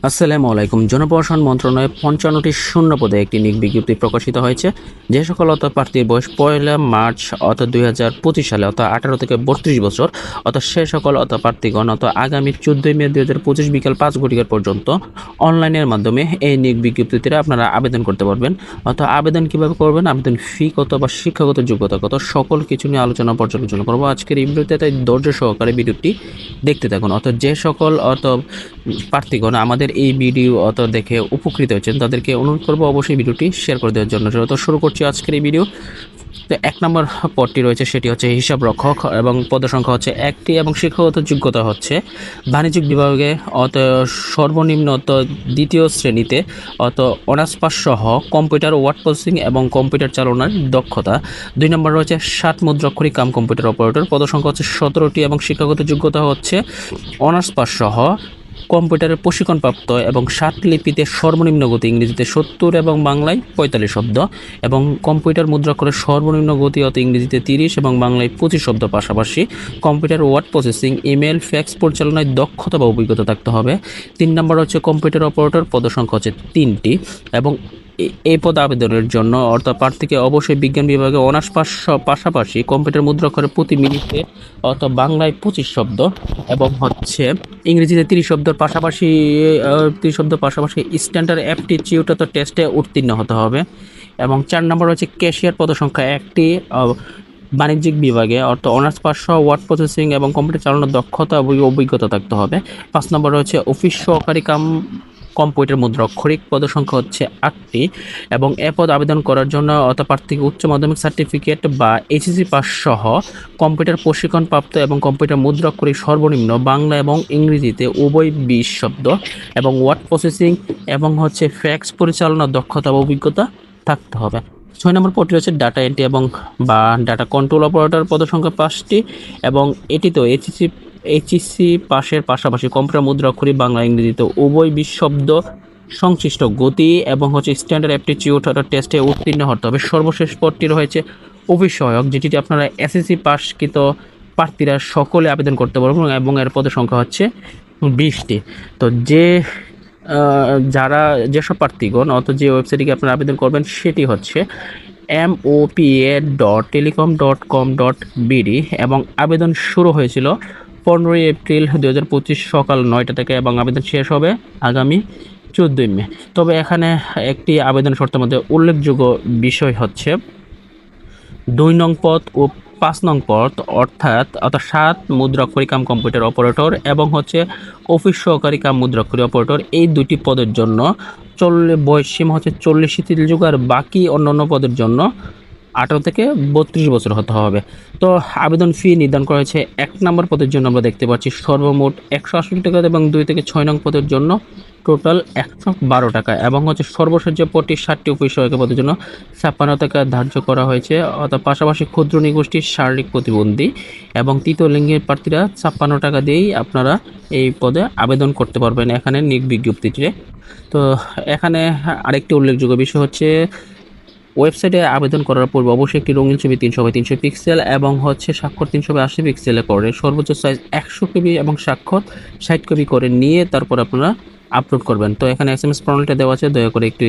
আসসালামু আলাইকুম। জনপ্রশাসন মন্ত্রণালয়ে ৫৫টি শূন্য পদে একটি নিয়োগ বিজ্ঞপ্তি প্রকাশিত হয়েছে। যে সকল প্রার্থীর বয়স ১লা মার্চ ২০২৫ সালে অর্থাৎ ১৮ থেকে ৩২ বছর সে সকল প্রার্থীগণ আগামী ১৪ মে ২০২৫ বিকাল ৫ ঘটিকা পর্যন্ত অনলাইনের মাধ্যমে এই নিয়োগ বিজ্ঞপ্তিতে আপনারা আবেদন করতে পারবেন। আবেদন কীভাবে করবেন, আবেদন ফি কত বা শিক্ষাগত যোগ্যতা কত, সকল কিছু নিয়ে আলোচনা পর্যালোচনা করবো আজকের এই ভিডিওতে। তাই ধৈর্য সহকারে ভিডিওটি দেখতে থাকুন। যে সকল প্রার্থীগণ আমাদের এই ভিডিও দেখে উপকৃত হয়েছেন তাদেরকে অনুরোধ করবো অবশ্যই ভিডিওটি শেয়ার করে দেওয়ার জন্য। তো শুরু করছি আজকের এই ভিডিও। তো ১ নম্বর পদটি রয়েছে, সেটি হচ্ছে হিসাব রক্ষক এবং পদের সংখ্যা হচ্ছে ১টি এবং শিক্ষাগত যোগ্যতা হচ্ছে বাণিজ্যিক বিভাগে সর্বনিম্ন দ্বিতীয় শ্রেণীতে অনার্স পাস সহ কম্পিউটার ওয়ার্ড প্রসেসিং এবং কম্পিউটার চালনার দক্ষতা। ২ নম্বর রয়েছে ৬০ মুদ্রাক্ষরিক কাম কম্পিউটার অপারেটর, পদের সংখ্যা হচ্ছে ১৭টি এবং শিক্ষাগত যোগ্যতা হচ্ছে অনার্স পাস সহ কম্পিউটারের প্রশিক্ষণপ্রাপ্ত এবং ৭ লিপিতে সর্বনিম্ন গতি ইংরেজিতে ৭০ এবং বাংলায় ৪৫ শব্দ এবং কম্পিউটার মুদ্রাক্ষরের সর্বনিম্ন গতি ইংরেজিতে ৩০ এবং বাংলায় ২৫ শব্দ, পাশাপাশি computer word processing, email, fax পরিচালনায় দক্ষতা বা অভিজ্ঞতা থাকতে হবে। ৩ নম্বর হচ্ছে কম্পিউটার অপারেটর, পদের সংখ্যা হচ্ছে ৩টি এবং এই পদে আবেদনের জন্য প্রার্থীকে অবশ্যই বিজ্ঞান বিভাগে অনার্স পাস পাশাপাশি কম্পিউটার মুদ্রাক্ষরে প্রতি মিনিটে বাংলায় ২৫ শব্দ এবং ইংরেজিতে ৩০ শব্দের পাশাপাশি স্ট্যান্ডার্ড অ্যাপটিটিউড টেস্টে উত্তীর্ণ হতে হবে। এবং ৪ নম্বর হচ্ছে ক্যাশিয়ার, পদের সংখ্যা ১টি বাণিজ্যিক বিভাগে অনার্স পাস সহ ওয়ার্ড প্রসেসিং এবং কম্পিউটার চালানোর দক্ষতা অভিজ্ঞতা থাকতে হবে। ৫ নম্বর হচ্ছে অফিস সহকারী কম্পিউটার মুদ্রাক্ষরিক, পদের সংখ্যা হচ্ছে ৮টি এবং এ পদ আবেদন করার জন্য প্রার্থীকে উচ্চ মাধ্যমিক সার্টিফিকেট বা এইচএসসি পাস সহ কম্পিউটার প্রশিক্ষণপ্রাপ্ত এবং কম্পিউটার মুদ্রাক্ষরিক সর্বনিম্ন বাংলা এবং ইংরেজিতে উভয় ২০ শব্দ এবং ওয়ার্ড প্রসেসিং এবং ফ্যাক্স পরিচালনার দক্ষতা বা অভিজ্ঞতা থাকতে হবে। ৬ নম্বর পদটি হচ্ছে ডাটা এন্ট্রি এবং বা ডাটা কন্ট্রোল অপারেটর, পদের সংখ্যা ৫টি এবং এটিতেও এইচএসসি পাশের পাশাপাশি কম্পিউটার মুদ্রাক্ষরিক বাংলা ইংরেজিতে উভয় ২০ শব্দ সংশ্লিষ্ট গতি এবং স্ট্যান্ডার্ড অ্যাপটিটিউড টেস্টে উত্তীর্ণ হতে হবে। সর্বশেষ পদটি রয়েছে অফিস সহায়ক, যেটিতে আপনারা এসএসসি পাসকৃত প্রার্থীরা সকলে আবেদন করতে পারবেন এবং এর পদের সংখ্যা হচ্ছে ২০টি। তো যেসব প্রার্থীগণ যে ওয়েবসাইটে আপনারা আবেদন করবেন সেটি হচ্ছে mopa.telecom.com.bd এবং আবেদন শুরু হয়েছিল ১৫ এপ্রিল ২০২৫ সকাল ৯টা থেকে এবং আবেদন শেষ হবে আগামী ১৪ মে। তবে এখানে একটি আবেদন শর্তের মধ্যে উল্লেখযোগ্য বিষয় হচ্ছে ২ নং পদ ও ৫ নং পদ অর্থাৎ ৭ মুদ্রাক্ষরিক কাম কম্পিউটার অপারেটর এবং অফিস সহকারী কাম মুদ্রাক্ষরিক অপারেটর, এই দুটি পদের জন্য বয়স সীমা হচ্ছে ৪০ শিথিল যুগ আর বাকি অন্যান্য পদের জন্য ১৮ থেকে ৩২ বছর হতে হবে। তো আবেদন ফি নির্ধারণ করা হয়েছে ১ নম্বর পদের জন্য আমরা দেখতে পাচ্ছি সর্বমোট ১৬৮ টাকা এবং ২ থেকে ৬ নং পদের জন্য টোটাল ১১২ টাকা এবং সর্বশেষ যে পদটি ৬০টি অফিস সহায়ক পদের জন্য ৫৬ টাকা ধার্য করা হয়েছে। পাশাপাশি ক্ষুদ্র নিগোষ্ঠীর শারীরিক প্রতিবন্ধী এবং তৃতীয় লিঙ্গের প্রার্থীরা ৫৬ টাকা দিয়েই আপনারা এই পদে আবেদন করতে পারবেন এখানে নিয়োগ বিজ্ঞপ্তিতে। তো এখানে আরেকটি উল্লেখযোগ্য বিষয় হচ্ছে ওয়েবসাইটে আবেদন করার পূর্বে অবশ্যই একটি রঙিন ছবি ৩০০x৩০০ পিক্সেল এবং স্বাক্ষর ৩৮০ পিক্সেলে করে সর্বোচ্চ সাইজ ১০০ কেবি এবং স্বাক্ষর ৬০ কেবি করে নিয়ে তারপর আপনারা আপলোড করবেন। তো এখানে SMS প্রণালীটা দেওয়া আছে, দয়া করে একটু